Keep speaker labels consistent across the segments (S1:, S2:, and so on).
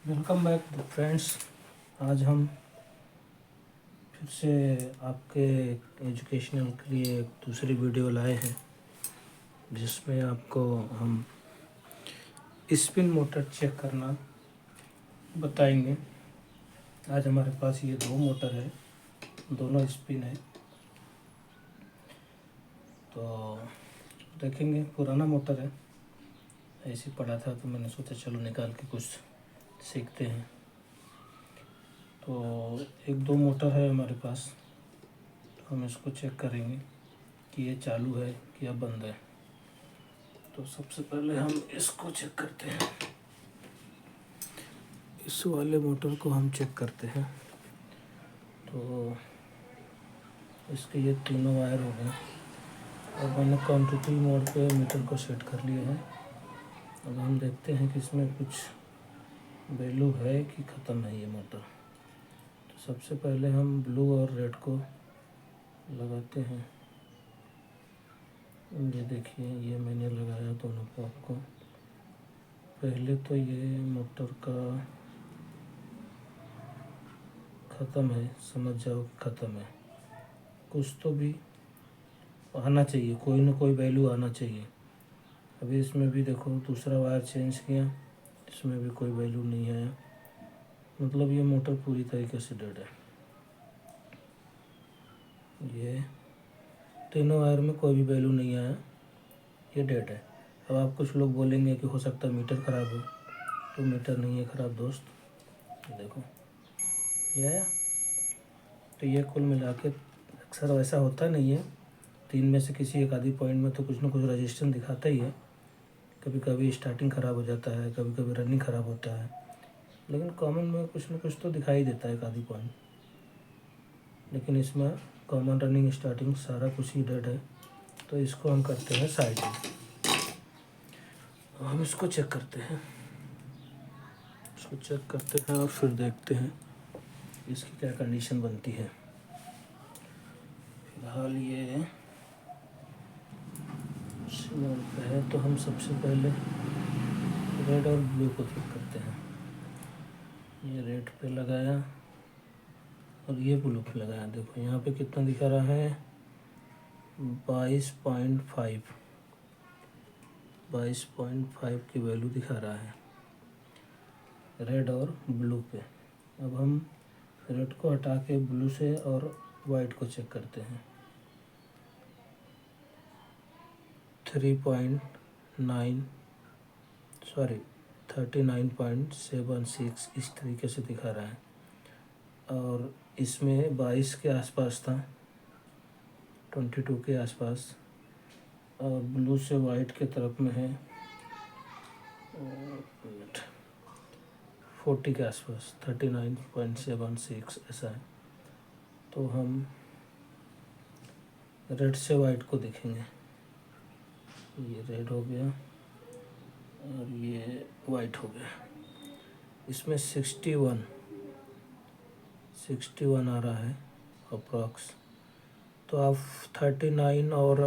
S1: Welcome back friends. आज हम फिर से आपके एजुकेशनल के लिए एक दूसरी वीडियो लाए हैं जिसमें आपको हम स्पिन मोटर चेक करना बताएंगे। आज हमारे पास ये दो मोटर है, दोनों स्पिन है। तो देखेंगे, पुराना मोटर है, ऐसे ही पड़ा था तो मैंने सोचा चलो निकाल के कुछ सीखते हैं। तो एक दो मोटर है हमारे पास, तो हम इसको चेक करेंगे कि ये चालू है कि या बंद है। तो सबसे पहले हम इसको चेक करते हैं, इस वाले मोटर को हम चेक करते हैं। तो इसके ये तीनों वायर हो गए और मैंने क्वांटिटी मोड पे मीटर को सेट कर लिया है। अब हम देखते हैं कि इसमें कुछ वैल्यू है कि ख़त्म है ये मोटर। तो सबसे पहले हम ब्लू और रेड को लगाते हैं। ये देखिए, ये मैंने लगाया दोनों को आपको। पहले तो ये मोटर का ख़त्म है, समझ जाओ कि ख़त्म है। कुछ तो भी आना चाहिए, कोई ना कोई वैल्यू आना चाहिए। अभी इसमें भी देखो, दूसरा वायर चेंज किया, इसमें भी कोई वैल्यू नहीं आया। मतलब ये मोटर पूरी तरीके से डेड है। ये तीनों वायर में कोई भी वैल्यू नहीं आया, ये डेड है। अब आप कुछ लोग बोलेंगे कि हो सकता है मीटर ख़राब हो, तो मीटर नहीं है ख़राब दोस्त। देखो ये आया। तो ये कुल मिला के अक्सर वैसा होता नहीं है, तीन में से किसी एक आधी पॉइंट में तो कुछ ना कुछ रजिस्टेंस दिखाता ही है। कभी कभी स्टार्टिंग ख़राब हो जाता है, कभी कभी रनिंग ख़राब होता है, लेकिन कॉमन में कुछ ना कुछ तो दिखाई देता है, एक आधी पॉइंट। लेकिन इसमें कॉमन, रनिंग, स्टार्टिंग सारा कुछ ही डेड है। तो इसको हम करते हैं साइड में। हम इसको चेक करते हैं, इसको चेक करते हैं और फिर देखते हैं इसकी क्या कंडीशन बनती है। फिलहाल ये सिग्नल पे है, तो हम सबसे पहले रेड और ब्लू को चेक करते हैं। ये रेड पे लगाया और ये ब्लू पे लगाया। देखो यहाँ पे कितना दिखा रहा है, 22.5 की वैल्यू दिखा रहा है रेड और ब्लू पे। अब हम रेड को हटा के ब्लू से और वाइट को चेक करते हैं। 39.76 इस तरीके से दिखा रहा है। और इसमें 22 के आसपास था, 22 के आसपास। और ब्लू से वाइट के तरफ में है 40 के आसपास, 39.76 ऐसा है। तो हम रेड से वाइट को देखेंगे। ये रेड हो गया और ये वाइट हो गया। इसमें 61 आ रहा है अप्रॉक्स। तो आप 39 और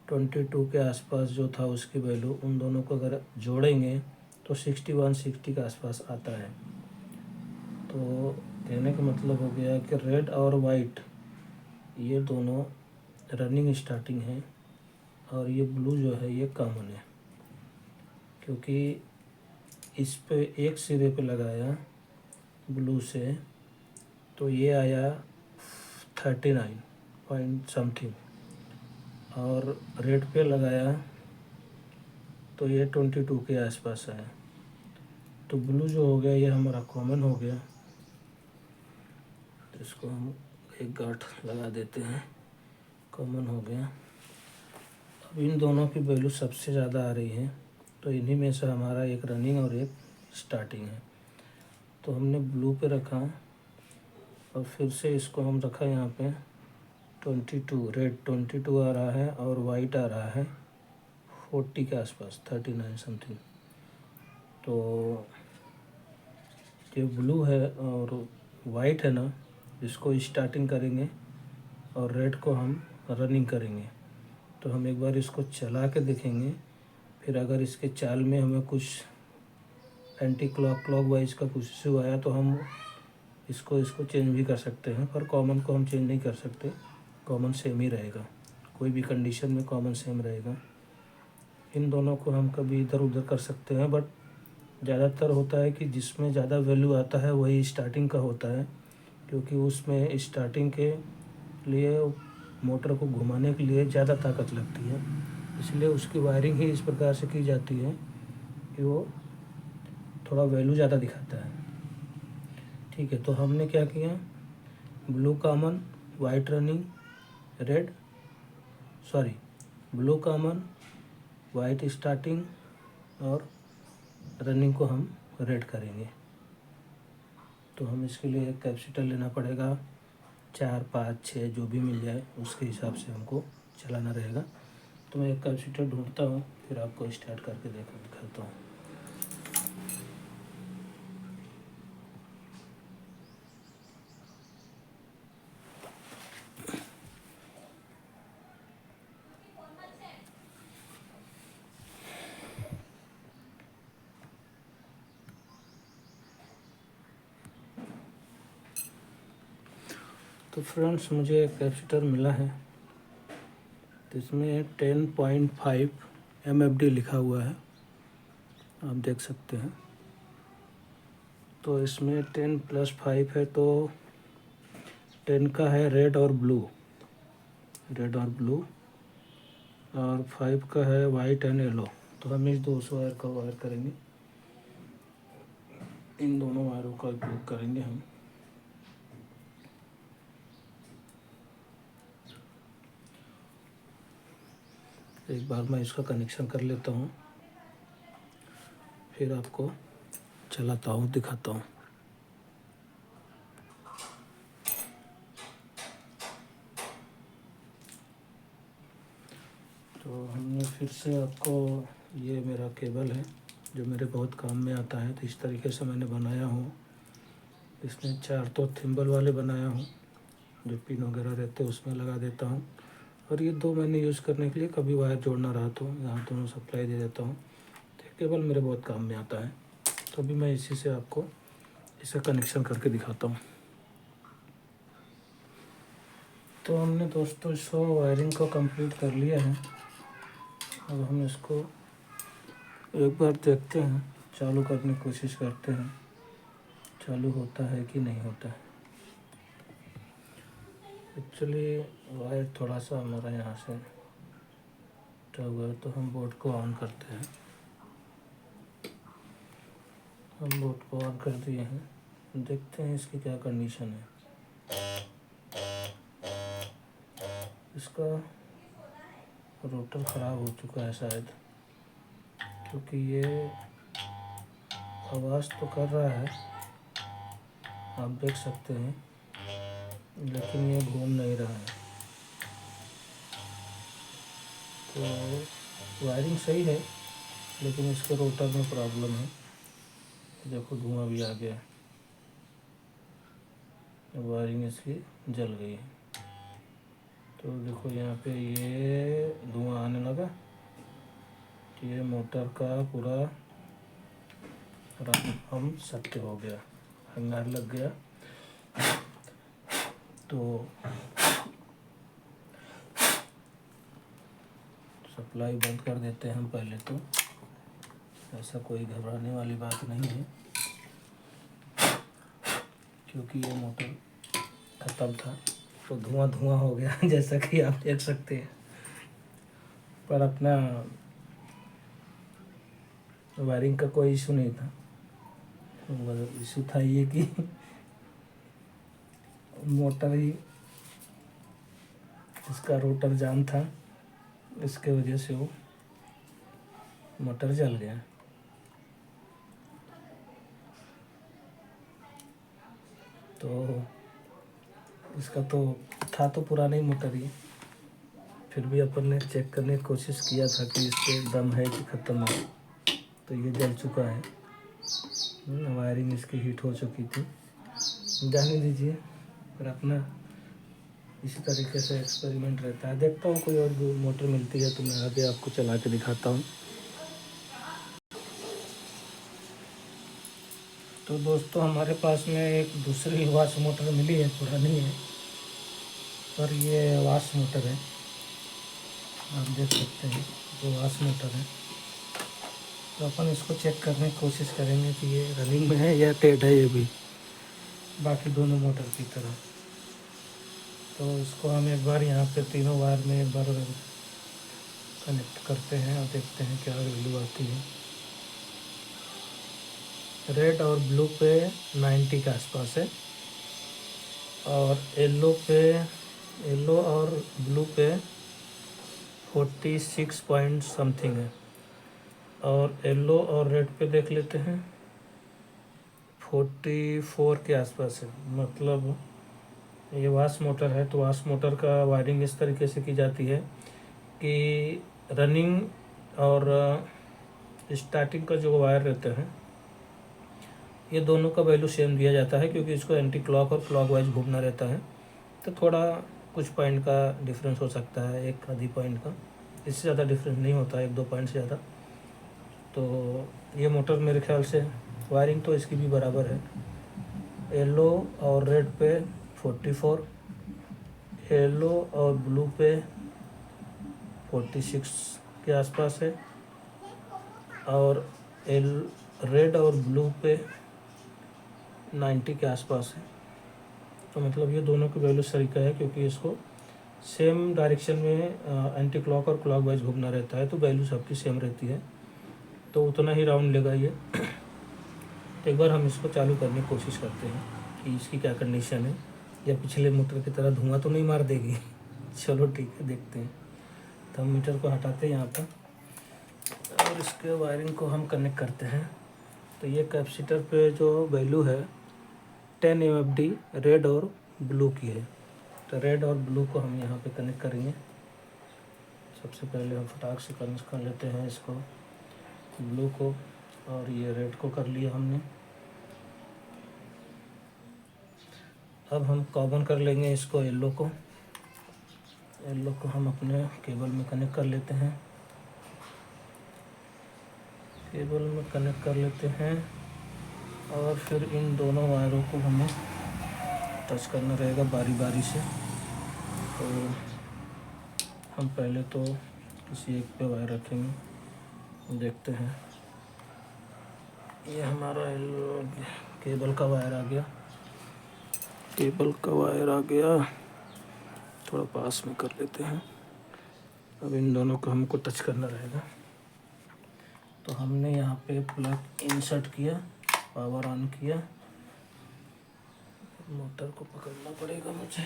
S1: 22 के आसपास जो था उसकी वैल्यू, उन दोनों को अगर जोड़ेंगे तो 60 के आसपास आता है। तो कहने का मतलब हो गया कि रेड और वाइट ये दोनों रनिंग स्टार्टिंग है, और ये ब्लू जो है ये कॉमन है। क्योंकि इस पे एक सिरे पे लगाया ब्लू से, तो ये आया 39 पॉइंट समथिंग, और रेड पे लगाया तो ये 22 के आसपास आया। तो ब्लू जो हो गया ये हमारा कॉमन हो गया। तो इसको हम एक गांठ लगा देते हैं, कॉमन हो गया। अब इन दोनों की वैल्यू सबसे ज़्यादा आ रही है, तो इन्हीं में से हमारा एक रनिंग और एक स्टार्टिंग है। तो हमने ब्लू पे रखा और फिर से इसको हम रखा यहाँ पे 22, रेड 22 आ रहा है और वाइट आ रहा है 40 के आसपास, 39 समथिंग। तो ये ब्लू है और वाइट है ना, इसको स्टार्टिंग करेंगे और रेड को हम रनिंग करेंगे। तो हम एक बार इसको चला के देखेंगे, फिर अगर इसके चाल में हमें कुछ एंटी क्लॉक वाइज का कुछ इशू आया तो हम इसको चेंज भी कर सकते हैं, पर कॉमन को हम चेंज नहीं कर सकते। कॉमन सेम ही रहेगा, कोई भी कंडीशन में कॉमन सेम रहेगा। इन दोनों को हम कभी इधर उधर कर सकते हैं, बट ज़्यादातर होता है कि जिसमें ज़्यादा वैल्यू आता है वही स्टार्टिंग का होता है, क्योंकि उसमें स्टार्टिंग के लिए मोटर को घुमाने के लिए ज़्यादा ताकत लगती है, इसलिए उसकी वायरिंग ही इस प्रकार से की जाती है कि वो थोड़ा वैल्यू ज़्यादा दिखाता है। ठीक है, तो हमने क्या किया, blue common, white running, red blue common, white starting और रनिंग को हम रेड करेंगे। तो हम इसके लिए एक कैपेसिटर लेना पड़ेगा, 4, 5, 6 जो भी मिल जाए उसके हिसाब से हमको चलाना रहेगा। तो मैं एक कैपेसिटर ढूंढता हूँ, फिर आपको स्टार्ट करके दिखाता हूँ। तो फ्रेंड्स, मुझे एक कैपेसिटर मिला है, तो इसमें 10.5 MFD लिखा हुआ है, आप देख सकते हैं। तो इसमें 10 + 5 है, तो 10 का है रेड और ब्लू, और 5 का है वाइट एंड येलो। तो हम इस 200 वायर का वायर करेंगे, इन दोनों वायरों का उपयोग करेंगे हम। एक बार मैं इसका कनेक्शन कर लेता हूँ, फिर आपको चलाता हूँ, दिखाता हूँ। तो हमने फिर से आपको, ये मेरा केबल है जो मेरे बहुत काम में आता है, तो इस तरीके से मैंने बनाया हूँ। इसमें 4 तो थिम्बल वाले बनाया हूँ, जो पिन वगैरह रहते हैं उसमें लगा देता हूँ, और ये 2 मैंने यूज़ करने के लिए कभी वायर जोड़ना रहा तो यहाँ दोनों सप्लाई दे देता हूँ। तो केबल मेरे बहुत काम में आता है, तो अभी मैं इसी से आपको इसका कनेक्शन करके दिखाता हूँ। तो हमने दोस्तों इसको वायरिंग को कंप्लीट कर लिया है। अब हम इसको एक बार देखते हैं, चालू करने की कोशिश करते हैं, चालू होता है कि नहीं होता है। एक्चुअली वायर थोड़ा सा हमारा यहाँ से हटा हुआ है, तो हम बोर्ड को ऑन करते हैं। हम बोर्ड को ऑन कर दिए हैं, देखते हैं इसकी क्या कंडीशन है। इसका रोटर ख़राब हो चुका है शायद, क्योंकि ये आवाज़ तो कर रहा है, आप देख सकते हैं, लेकिन ये घूम नहीं रहा है। तो वायरिंग सही है, लेकिन इसके रोटर में प्रॉब्लम है। देखो धुआं भी आ गया, वायरिंग इसकी जल गई है। तो देखो यहाँ पे ये धुआं आने लगा, ये मोटर का पूरा हम सत्य हो गया, हंगार लग गया। तो सप्लाई बंद कर देते हैं हम पहले तो, ऐसा कोई घबराने वाली बात नहीं है, क्योंकि ये मोटर ख़त्म था तो धुआं हो गया जैसा कि आप देख सकते हैं। पर अपना वायरिंग का कोई इशू नहीं था, इशू था ये कि मोटर ही, इसका रोटर जाम था, इसके वजह से वो मोटर जल गया। तो इसका तो था तो पुराना ही मोटर ही, फिर भी अपन ने चेक करने की कोशिश किया था कि इससे दम है कि ख़त्म है, तो ये जल चुका है। वायरिंग इसकी हीट हो चुकी थी, जाने दीजिए। पर अपना इसी तरीके से एक्सपेरिमेंट रहता है। देखता हूँ कोई और मोटर मिलती है तो मैं आगे आपको चला के दिखाता हूँ। तो दोस्तों हमारे पास में एक दूसरी वाश मोटर मिली है, पुरानी है, पर ये वाश मोटर है, आप देख सकते हैं जो वाश मोटर है। तो अपन इसको चेक करने की कोशिश करेंगे कि ये रनिंग में है या टेढ़ है, ये भी बाकी दोनों मोटर की तरह। तो इसको हम एक बार यहाँ पे तीनों वायर में एक बार कनेक्ट करते हैं और देखते हैं क्या वैल्यू आती है। रेड और ब्लू पे 90 के आसपास है, और येलो और ब्लू पे 46 पॉइंट समथिंग है, और येलो और रेड पे देख लेते हैं 44 के आसपास है। मतलब ये वाश मोटर है, तो वाश मोटर का वायरिंग इस तरीके से की जाती है कि रनिंग और स्टार्टिंग का जो वायर रहते हैं ये दोनों का वैल्यू सेम दिया जाता है, क्योंकि इसको एंटी क्लॉक और क्लॉक वाइज घूमना रहता है। तो थोड़ा कुछ पॉइंट का डिफरेंस हो सकता है, एक आधी पॉइंट का, इससे ज़्यादा डिफरेंस नहीं होता है, 1-2 पॉइंट से ज़्यादा। तो ये मोटर मेरे ख्याल से वायरिंग तो इसकी भी बराबर है। येलो और रेड पे 44, येलो और ब्लू पे 46 के आसपास है, और रेड और ब्लू पे 90 के आसपास है। तो मतलब ये दोनों की वैल्यू सही का है, क्योंकि इसको सेम डायरेक्शन में एंटी क्लॉक और क्लॉक वाइज घूमना रहता है, तो वैल्यू सबकी सेम रहती है, तो उतना ही राउंड लेगा ये। तो एक बार हम इसको चालू करने की कोशिश करते हैं कि इसकी क्या कंडीशन है, या पिछले मोटर की तरह धुआं तो नहीं मार देगी। चलो ठीक है, देखते हैं। तो हम मीटर को हटाते हैं यहाँ पर, और इसके वायरिंग को हम कनेक्ट करते हैं। तो ये कैपेसिटर पे जो वैल्यू है 10 MFD रेड और ब्लू की है। तो रेड और ब्लू को हम यहाँ पे कनेक्ट करेंगे। सबसे पहले हम फटाक से कनेक्ट कर लेते हैं इसको, ब्लू को, और ये रेड को कर लिया हमने। अब हम कॉमन कर लेंगे इसको, येलो को हम अपने केबल में कनेक्ट कर लेते हैं। केबल में कनेक्ट कर लेते हैं, और फिर इन दोनों वायरों को हमें टच करना रहेगा बारी बारी से। तो हम पहले तो किसी एक पे वायर रखेंगे, देखते हैं। ये हमारा केबल का वायर आ गया, थोड़ा पास में कर लेते हैं। अब इन दोनों को हमको टच करना रहेगा। तो हमने यहाँ पे प्लग इंसर्ट किया, पावर ऑन किया, मोटर को पकड़ना पड़ेगा मुझे।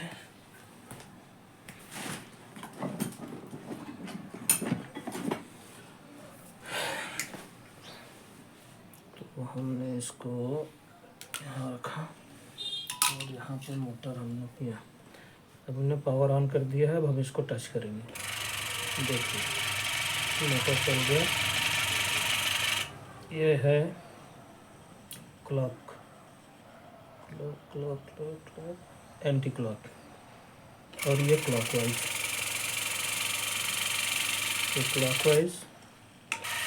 S1: तो हमने इसको यहाँ रखा, और यहाँ पे मोटर हमने किया। अब हमने पावर ऑन कर दिया है। अब हम इसको टच करेंगे, देखिए मोटर चल गया। ये है क्लॉक एंटी क्लॉक, और ये क्लॉकवाइज,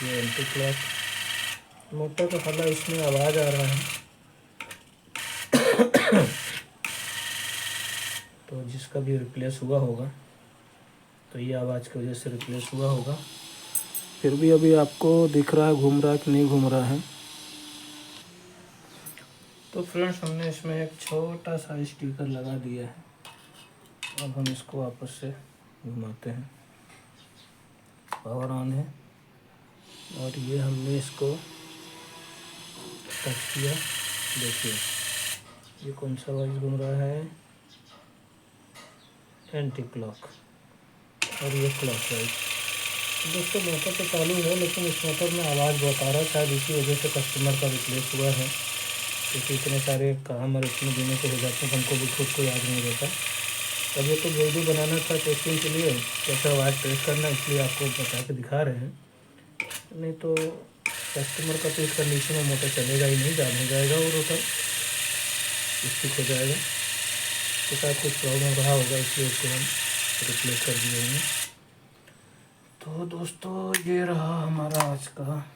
S1: ये एंटी क्लॉक। मोटर का हल्ला इसमें आवाज़ आ रहा है, तो जिसका भी रिप्लेस हुआ होगा तो ये आवाज़ की वजह से रिप्लेस हुआ होगा। फिर भी अभी आपको दिख रहा है घूम रहा है कि नहीं घूम रहा है। तो फ्रेंड्स, हमने इसमें एक छोटा सा स्टिकर लगा दिया है। अब हम इसको वापस से घुमाते हैं, पावर ऑन है, और ये हमने इसको टच किया। देखिए ये कौन सा वाइज घूम रहा है, एंटी क्लॉक, और ये क्लॉक वाइज। दोस्तों मोटर तो चालू है, लेकिन इस मोटर में आवाज़ बहुत आ रहा है, शायद इसी वजह से कस्टमर का रिप्लेस हुआ है, क्योंकि इतने सारे काम और इतने दिनों के हो जाते हैं, हमको भी खुद को याद नहीं रहता। अब ये तो वीडियो बनाना था टेस्टिंग के लिए, कैसा वायर टेस्ट करना, इसलिए आपको बता के दिखा रहे हैं। नहीं तो कस्टमर का तो इस कंडीशन में मोटर चलेगा ही नहीं, जाम हो जाएगा और रोटर स्टिक हो जाएगा। तो शायद कुछ प्रॉब्लम रहा होगा, इसलिए इसको हम रिप्लेस कर दिए हैं। तो दोस्तों ये रहा हमारा आज का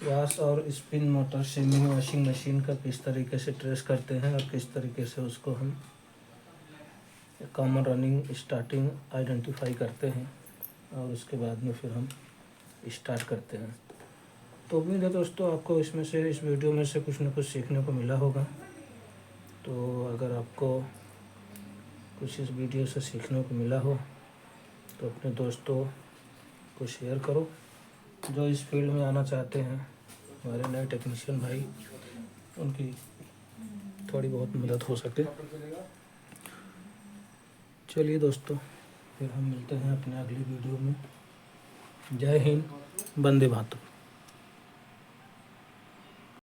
S1: वॉश और spin motor semi washing machine का किस तरीके से ट्रेस करते हैं और किस तरीके से उसको हम कॉमन रनिंग स्टार्टिंग आइडेंटिफाई करते हैं और उसके बाद में फिर हम स्टार्ट करते हैं। तो उम्मीद है दोस्तों आपको इसमें से इस वीडियो में से कुछ न कुछ सीखने को मिला होगा। तो अगर आपको कुछ इस वीडियो से सीखने को मिला हो तो अपने दोस्तों को शेयर करो जो इस फील्ड में आना चाहते हैं, हमारे नए टेक्नीशियन भाई, उनकी थोड़ी बहुत मदद हो सके। चलिए दोस्तों, फिर हम मिलते हैं अपने अगली वीडियो में। जय हिंद, वंदे मातरम।